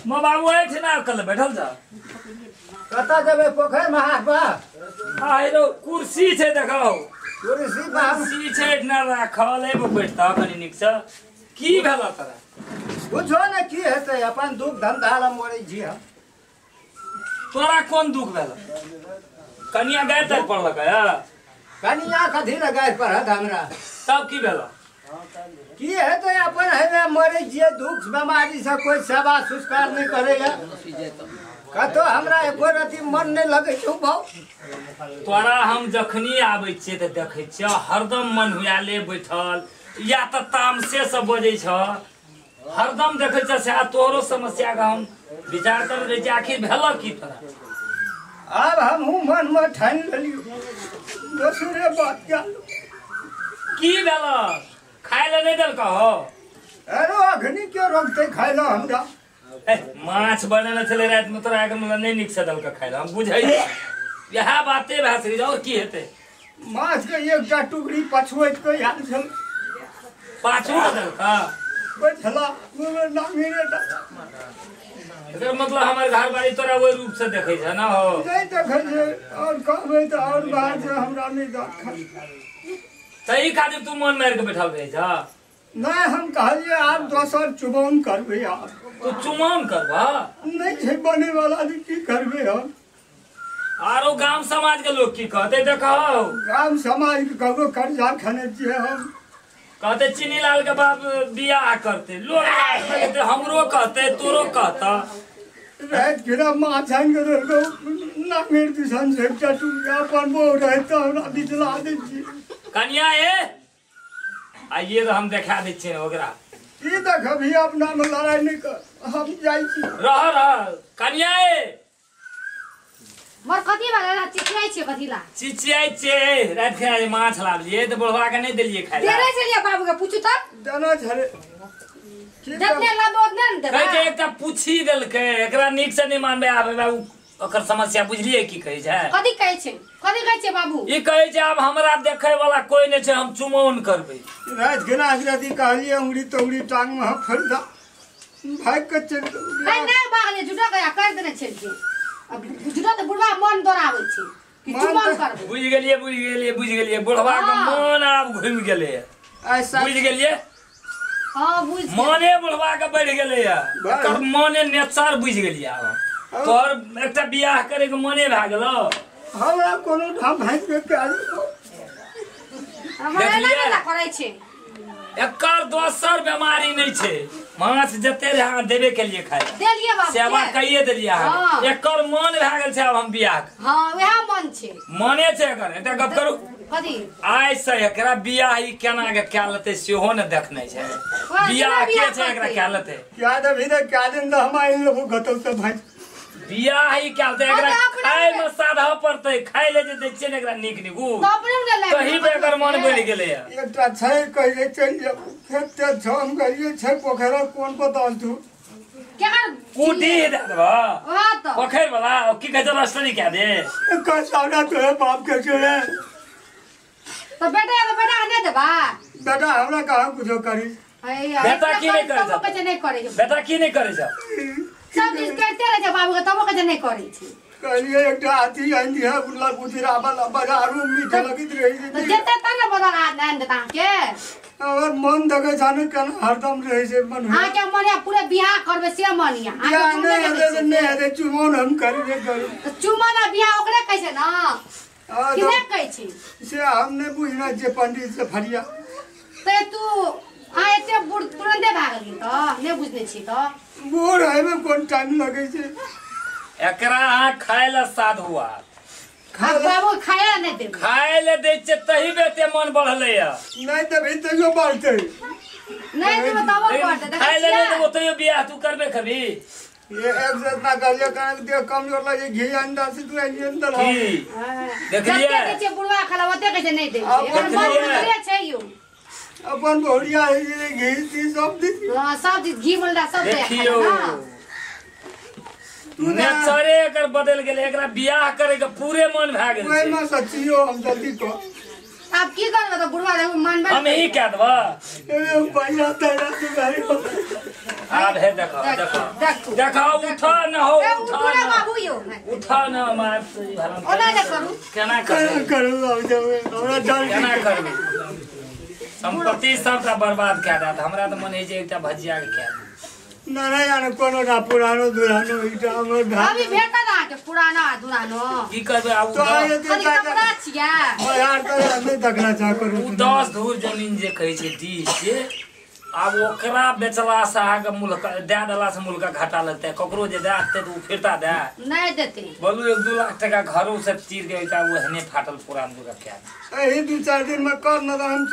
मो बाबू आए थे ना कल बैठल जा कता जबे पोखर में हाथ बा हाय रो कुर्सी छे देखाओ कुर्सी बा कुर्सी छे ना राखल है वो बैठता कनी निक से की भेला तोरा बुझो ने की हेतै अपन दुख धंधा ला मोरै छी हम तोरा कौन दुख भेला कनिया गाय तर पड़ल गया कनिया कथी लगाय पड़त हमरा तब की भेला की हेतै अपन हमे मोरै छी दुख बीमारी से कोई सेवा संस्कार नहीं करेगा कतो हमरा एको रति मन नहीं लगे छौ भाव तोरा हम जखनी आबै छियै त देखै छियै हरदम मन हुआले बैठल या त तामसे से बजै छ हरदम देखै छ से तोरो समस्या का हम विचार कर रहे छी आखिर भेला की तोरा अब हम मन में ठान लेलियो दोसरे बात क्या की भेला खाय ले नहीं देलका हो अरे अखनी क्यों रोकते खाइलो हमरा माछ बनल छले रात में तोरा के मतलब नहीं निक से दल के खाइलो हम बुझै यह बाते भासरी और की हेते माछ के एकटा टुकड़ी पछुइत के याद छल पाछू दल का बचला मुंह ना मिलेटा एकर मतलब हमर घर बाड़ी तोरा ओइ रूप से देखै छ ना हो नहीं देखे छै और कहबै त और बाहर से हमरा नहीं दात खा सही खातिर तू मन मार के बैठल रहे छ नहीं हम कहलिए आप दोसर चुबौन करबे आप तू चुमान करबा नहीं छै बने वाला दी की करबे हम आरो गांव समाज के लोग की कहते देखो गांव समाज के कगो कर्जा खने छिए हम कहते चीनी लाल के बाप बियाह करते लोग कहते हमरो कहते तोरो कहता रात गिरा माछन के रहो ना मेर दिसन से टटू अपन बो रहता हमरा बिचला दे छी कन्या ए आइए तो हम देखा दे छिए ओकरा ई देख अभी अपना में लड़ाई नहीं कर हम जाई छी रह कन्या ए मोर कथी वाला चिचियाई छे कथीला चिचियाई छे रात के माछ लाबलिए त बुढ़वा के नहीं देलिए खाय देले छलिए बाबू के पूछू त देना छले जतने लाबो ओतने न देबा कहे छै एकटा पूछी देलकै एकरा निक से नहीं मानबे आबे बाबू ओकर समस्या बुझलिए की कहे छै कथी कहै छै बाबू ई कहे छै अब हमरा देखे वाला कोई नहीं छै हम चुमौन करबे रात गिरा आदि कहलिए उंगली तोड़ी टांग में फरदा भाग के चल नहीं बागले जुटा गया कर देने छै के अब जुटा त बुढ़वा मन दोराबै छै कि चुमन करबे बुझ गेलिए बुढ़वा के मन आब घुम गेले ऐसा बुझ गेलिए हां बुझ मने बुढ़वा के बढ़ गेले एकर मने नेचर बुझ गेलिए आब तोर एकटा बियाह करे के मने भ गेलो हमरा कोनो ठाम भाग के काली हमरा ना करे छै एकर दोसर बीमारी नहीं छै माछ जते रहा देबे के लिए खाए देलिए बाबू सेवा कइए देलिए हाँ। एकर मन भ गेल छै अब हम बियाह हां वह मन छै मने छै एकर एकटा गप करू कथी आइ से एकरा बियाह ई केना के क्या लेते सेहो न देखने छै बियाह के छै एकरा क्या लेते क्या दे भी क्या दिन तो हम आइल लोग गतौ से भाई बियाह ही क्या लेते एकरा खाए में साधा पड़ते खाए ले जे दै छै ने एकरा नीक नीकू तो अपने ने ले कहीं पे एकर मन बढ़ गेले एकटा छै कहिए चल जा खेते छम करिए छै पोखरा कोन बताल तू क्या कर कूटी दे देबा हां तो पोखर वाला की कहे रास्ता नहीं क्या दे का सावड़ा तो है बाप के चले तो बेटा ने देबा बेटा हमरा कहां कुछो करी बेटा की नहीं करे तब कहे नहीं करे बेटा की नहीं करे जा सब चीज करते रहे बाबू के तब कहे नहीं करे छी कहलिए एकटा हाथी आंधी है बुला बुधिरा वाला बाजारू मीठ लगित रही तो जेते त न बदल आ न देता के और मन दगे जाने केना हरदम रहे से मन हां के मने पूरे बियाह करबे से मनिया या नहीं है चुमौन हम करिए करू चुमना बियाह ओकरे कहै छै ना कि तो नहीं कहै छी से हमने बुझना जे पंडित से फरिया ते तू आ एते बुढ़ तुरंते भाग गेली त नहीं बुझने छी त बूढ़ है में कौन टाइम लगे से एकरा खाए ला साध हुआ बाबू खाया नहीं दे खाए ले दे छै तही बेते मन बढ़ले या नहीं तो भी तो बढ़ते नहीं दे बताओ करते खाए ले नहीं तो तो बियाह तू करबे कभी ये एक से ना गलिया कान दे कमजोर लगे घी अंडा से तू अंदर की देखलिए जते छे बुढ़वा खला ओते कहे नहीं दे अब मन करे छै यो अपन भोरिया है घी सी सब दी हां सब चीज घी मलदा सब दे देखियो नेचरे एकर बदल गेले एकरा बियाह करे के पूरे मन भ गेल ओए छै में सच्चियो हम जल्दी को आप की करबे तो बुढ़वा देखो मानबे हम यही कह देबा भैया तेरा तू गाड़ी आब है देखो देखो देखो उठा न हो उठो उठा रे न बाबू यो उठा न मार से हराम ओना जे करू केना करबे करू अब जब हमरा डर केना करबे संपत्ति सबटा बर्बाद कए देत हमरा त मन है जे एकटा भजिया के खा नारायण कोनो ना पुरानो दुरानो इटा हमर घर अभी भेटा ना के पुराना दुरानो की करबे आब तो ये खाली कपड़ा छिया यार तो नहीं देखना चाह करू उ 10 धूर जमीन जे कहै छै दी से आब ओकरा बेचला से आगे मुल्क दे देला से मुल्क घाटा लगतै ककरो जे देते तो उ फिरता दे नहीं देते बोलू 1-2 लाख टका घरों से तीर के वो हने फाटल पुरान दुर्गा क्या यही 2-4 दिन में कर न हम